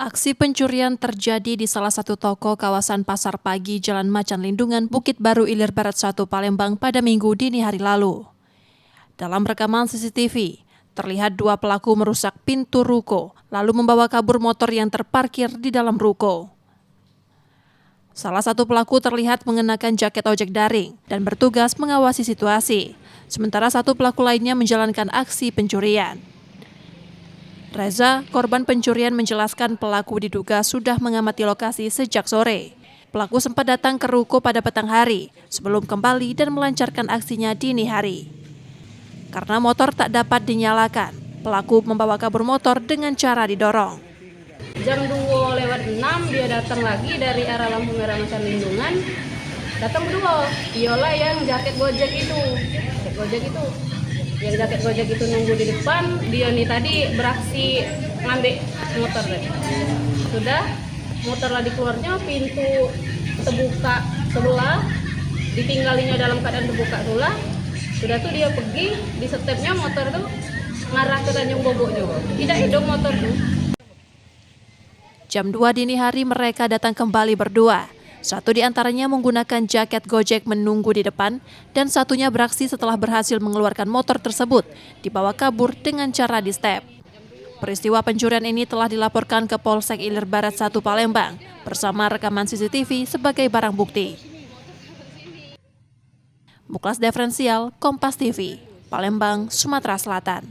Aksi pencurian terjadi di salah satu toko kawasan Pasar Pagi Jalan Macan Lindungan, Bukit Baru Ilir Barat 1, Palembang pada Minggu dini hari lalu. Dalam rekaman CCTV, terlihat dua pelaku merusak pintu ruko, lalu membawa kabur motor yang terparkir di dalam ruko. Salah satu pelaku terlihat mengenakan jaket ojek daring dan bertugas mengawasi situasi, sementara satu pelaku lainnya menjalankan aksi pencurian. Reza, korban pencurian, menjelaskan pelaku diduga sudah mengamati lokasi sejak sore. Pelaku sempat datang ke ruko pada petang hari sebelum kembali dan melancarkan aksinya dini hari. Karena motor tak dapat dinyalakan, pelaku membawa kabur motor dengan cara didorong. Jam 2:06 dia datang lagi dari arah lampu merah Macan Lindungan. Datang berdua, Viola yang jaket Gojek itu. Yang jaket Gojek itu nunggu di depan, dia nih tadi beraksi ngambil motor deh. Sudah, motor lagi keluarnya, pintu terbuka sebelah, ditinggalinya dalam keadaan terbuka sebelah. Sudah tuh dia pergi, di stepnya motor tuh ngarah ke Tanjung Bobok juga. Tidak hidup motor tuh. Jam 2 dini hari mereka datang kembali berdua. Satu di antaranya menggunakan jaket Gojek menunggu di depan, dan satunya beraksi setelah berhasil mengeluarkan motor tersebut, dibawa kabur dengan cara di step. Peristiwa pencurian ini telah dilaporkan ke Polsek Ilir Barat 1 Palembang bersama rekaman CCTV sebagai barang bukti. Muklas Diferensial, Kompas TV, Palembang, Sumatera Selatan.